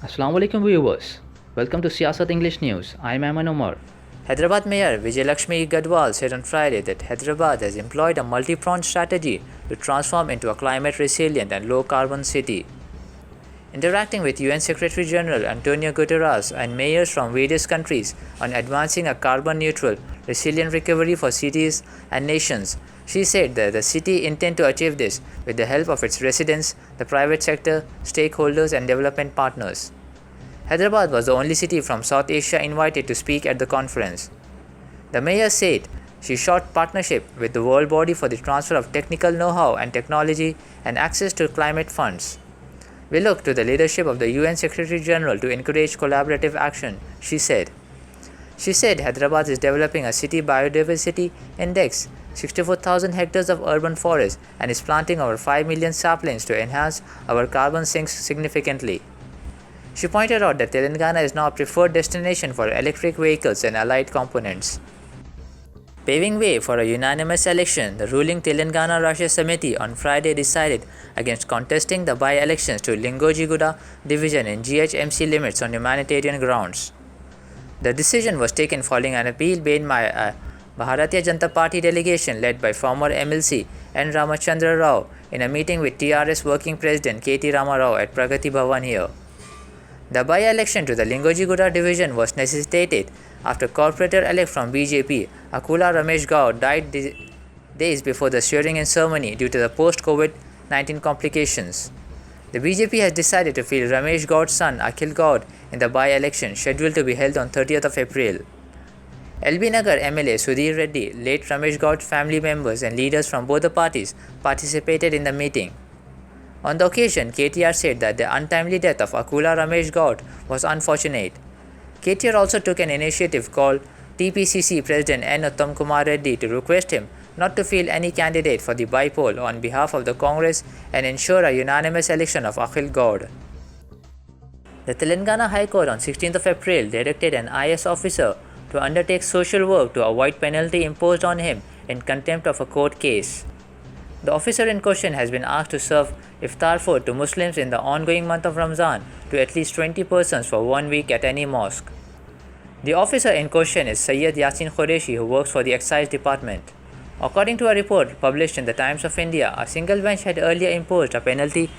Assalamu alaikum viewers. Welcome to Siasat English News. I am Ayman Omar. Hyderabad Mayor Vijayalakshmi Gadwal said on Friday that Hyderabad has employed a multi-pronged strategy to transform into a climate-resilient and low-carbon city. Interacting with UN Secretary General Antonio Guterres and mayors from various countries on advancing a carbon-neutral, resilient recovery for cities and nations, she said that the city intends to achieve this with the help of its residents, the private sector, stakeholders and development partners. Hyderabad was the only city from South Asia invited to speak at the conference. The mayor said she sought partnership with the world body for the transfer of technical know-how and technology and access to climate funds. We look to the leadership of the UN Secretary General to encourage collaborative action, she said. She said Hyderabad is developing a city biodiversity index, 64,000 hectares of urban forest, and is planting over 5 million saplings to enhance our carbon sinks significantly. She pointed out that Telangana is now a preferred destination for electric vehicles and allied components. Paving way for a unanimous election, the ruling Telangana Rashtra Samiti on Friday decided against contesting the by-elections to Lingojiguda division in GHMC limits on humanitarian grounds. The decision was taken following an appeal made by a Bharatiya Janata Party delegation led by former MLC N. Ramachandra Rao in a meeting with TRS Working President K.T. Rama Rao at Pragati Bhavan here. The by-election to the Lingojiguda division was necessitated after corporator-elect from BJP, Akula Ramesh Gaud, died days before the swearing-in ceremony due to the post-COVID-19 complications. The BJP has decided to field Ramesh Gaud's son Akhil Gaud in the by-election scheduled to be held on 30th of April. LB Nagar MLA Sudhir Reddy, late Ramesh Gaud's family members and leaders from both the parties participated in the meeting. On the occasion, KTR said that the untimely death of Akula Ramesh Gaud was unfortunate. KTR also took an initiative called TPCC President N. Uttam Kumar Reddy to request him not to field any candidate for the by-poll on behalf of the Congress and ensure a unanimous election of Akhil Gaud. The Telangana High Court on 16th of April directed an IS officer to undertake social work to avoid penalty imposed on him in contempt of a court case. The officer in question has been asked to serve iftar food to Muslims in the ongoing month of Ramzan to at least 20 persons for 1 week at any mosque. The officer in question is Sayyid Yasin Qureshi, who works for the Excise Department. According to a report published in the Times of India, a single bench had earlier imposed a penalty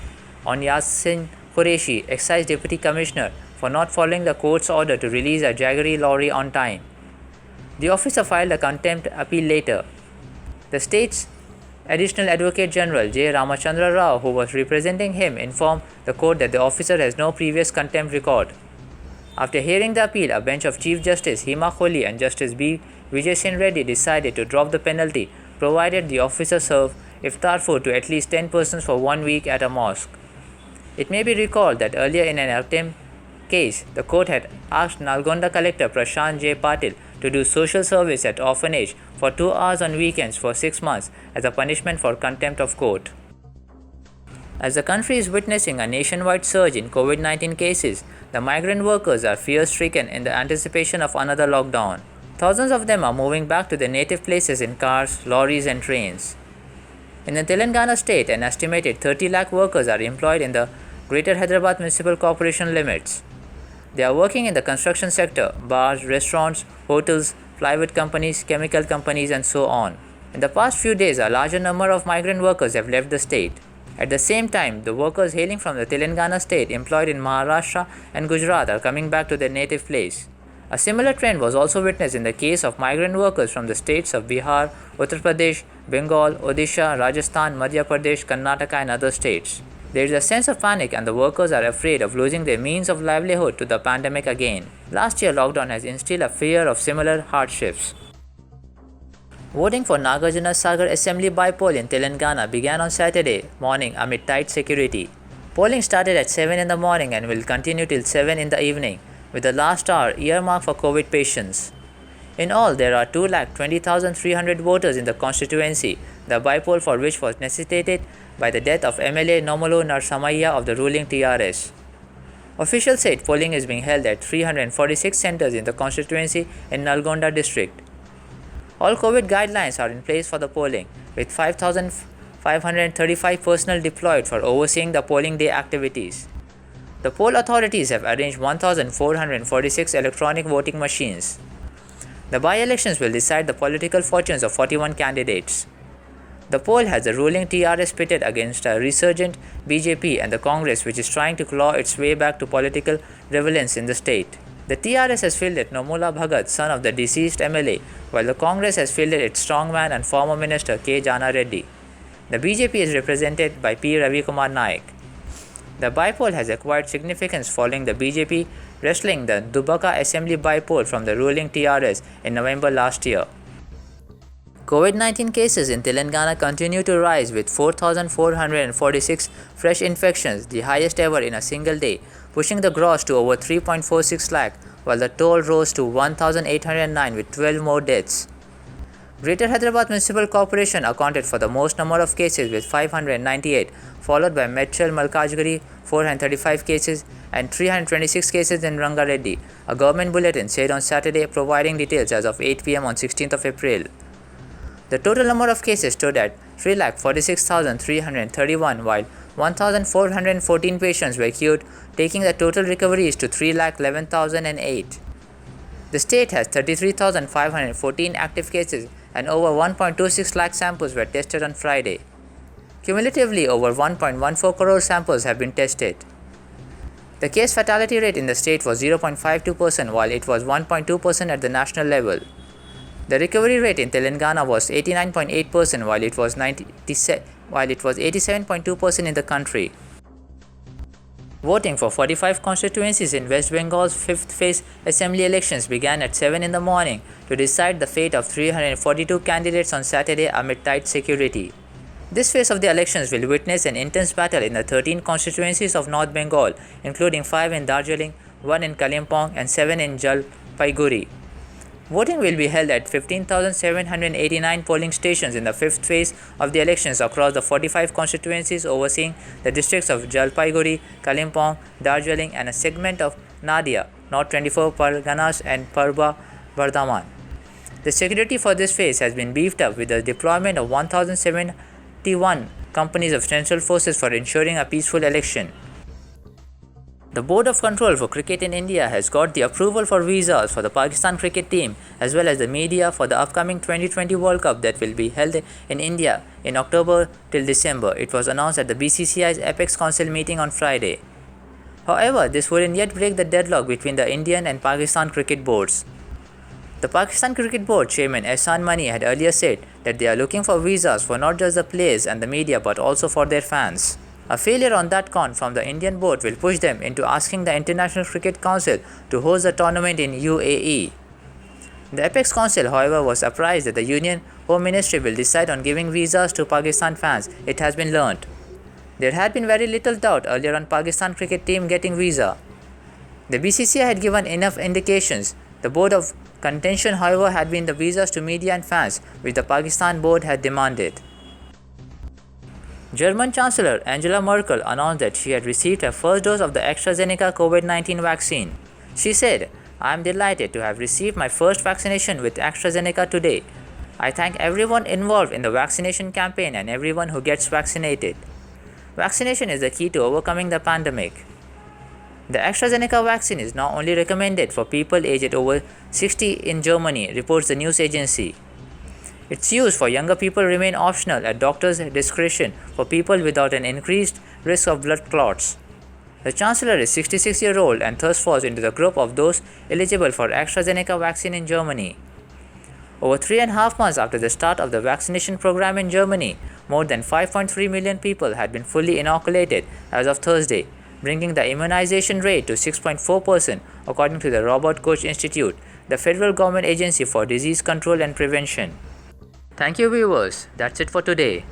on Yasin Qureshi, Excise Deputy Commissioner, for not following the court's order to release a Jaggery lorry on time. The officer filed a contempt appeal later. The state's Additional Advocate General J. Ramachandra Rao, who was representing him, informed the court that the officer has no previous contempt record. After hearing the appeal, a bench of Chief Justice Hima Kohli and Justice B. Vijay Sen Reddy decided to drop the penalty, provided the officer serve iftar food to at least 10 persons for 1 week at a mosque. It may be recalled that earlier in an attempt case, the court had asked Nalgonda Collector Prashant J. Patil to do social service at orphanage for 2 hours on weekends for 6 months as a punishment for contempt of court. As the country is witnessing a nationwide surge in COVID-19 cases, the migrant workers are fear-stricken in the anticipation of another lockdown. Thousands of them are moving back to their native places in cars, lorries and trains. In the Telangana state, an estimated 30 lakh workers are employed in the Greater Hyderabad Municipal Corporation limits. They are working in the construction sector, bars, restaurants, hotels, plywood companies, chemical companies, and so on. In the past few days, a larger number of migrant workers have left the state. At the same time, the workers hailing from the Telangana state employed in Maharashtra and Gujarat are coming back to their native place. A similar trend was also witnessed in the case of migrant workers from the states of Bihar, Uttar Pradesh, Bengal, Odisha, Rajasthan, Madhya Pradesh, Karnataka, and other states. There is a sense of panic and the workers are afraid of losing their means of livelihood to the pandemic again. Last year, lockdown has instilled a fear of similar hardships. Voting for Nagarjuna Sagar Assembly by-poll in Telangana began on Saturday morning amid tight security. Polling started at 7 in the morning and will continue till 7 in the evening, with the last hour earmarked for COVID patients. In all, there are 2,20,300 voters in the constituency, the by-poll for which was necessitated by the death of MLA Nomolo Narsamaya of the ruling TRS. Officials said polling is being held at 346 centers in the constituency in Nalgonda district. All COVID guidelines are in place for the polling, with 5,535 personnel deployed for overseeing the polling day activities. The poll authorities have arranged 1,446 electronic voting machines. The by-elections will decide the political fortunes of 41 candidates. The poll has the ruling TRS pitted against a resurgent BJP and the Congress, which is trying to claw its way back to political relevance in the state. The TRS has fielded Nomula Bhagat, son of the deceased MLA, while the Congress has fielded its strongman and former minister K. Jana Reddy. The BJP is represented by P. Ravikumar Naik. The by-poll has acquired significance following the BJP wresting the Dubaka Assembly by-poll from the ruling TRS in November last year. COVID-19 cases in Telangana continue to rise with 4,446 fresh infections, the highest ever in a single day, pushing the gross to over 3.46 lakh, while the toll rose to 1,809 with 12 more deaths. Greater Hyderabad Municipal Corporation accounted for the most number of cases with 598, followed by Medchal Malkajgiri 435 cases and 326 cases in Rangareddy, a government bulletin said on Saturday, providing details as of 8 pm on 16th of April. The total number of cases stood at 3,46,331, while 1,414 patients were cured, taking the total recoveries to 3,11,008. The state has 33,514 active cases and over 1.26 lakh samples were tested on Friday. Cumulatively, over 1.14 crore samples have been tested. The case fatality rate in the state was 0.52%, while it was 1.2% at the national level. The recovery rate in Telangana was 89.8%, while it was 87.2% in the country. Voting for 45 constituencies in West Bengal's fifth phase assembly elections began at 7 in the morning to decide the fate of 342 candidates on Saturday amid tight security. This phase of the elections will witness an intense battle in the 13 constituencies of North Bengal, including 5 in Darjeeling, 1 in Kalimpong, and 7 in Jalpaiguri. Voting will be held at 15,789 polling stations in the fifth phase of the elections across the 45 constituencies overseeing the districts of Jalpaiguri, Kalimpong, Darjeeling, and a segment of Nadia, North 24 Parganas, and Purba Bardhaman. The security for this phase has been beefed up with the deployment of 1,071 companies of central forces for ensuring a peaceful election. The Board of Control for Cricket in India has got the approval for visas for the Pakistan cricket team as well as the media for the upcoming 2020 World Cup that will be held in India in October till December. It was announced at the BCCI's Apex Council meeting on Friday. However, this wouldn't yet break the deadlock between the Indian and Pakistan cricket boards. The Pakistan Cricket Board Chairman Ehsan Mani had earlier said that they are looking for visas for not just the players and the media but also for their fans. A failure on that count from the Indian board will push them into asking the International Cricket Council to host the tournament in UAE. The Apex Council, however, was surprised that the Union Home Ministry will decide on giving visas to Pakistan fans, it has been learnt. There had been very little doubt earlier on Pakistan cricket team getting visa. The BCCI had given enough indications. The Board of Contention, however, had been the visas to media and fans, which the Pakistan board had demanded. German Chancellor Angela Merkel announced that she had received her first dose of the AstraZeneca COVID-19 vaccine. She said, "I am delighted to have received my first vaccination with AstraZeneca today. I thank everyone involved in the vaccination campaign and everyone who gets vaccinated. Vaccination is the key to overcoming the pandemic." The AstraZeneca vaccine is now only recommended for people aged over 60 in Germany, reports the news agency. Its use for younger people remain optional at doctors' discretion for people without an increased risk of blood clots. The Chancellor is 66-year-old and thus falls into the group of those eligible for AstraZeneca vaccine in Germany. Over 3.5 months after the start of the vaccination program in Germany, more than 5.3 million people had been fully inoculated as of Thursday, bringing the immunization rate to 6.4% according to the Robert Koch Institute, the federal government agency for disease control and prevention. Thank you viewers, that's it for today.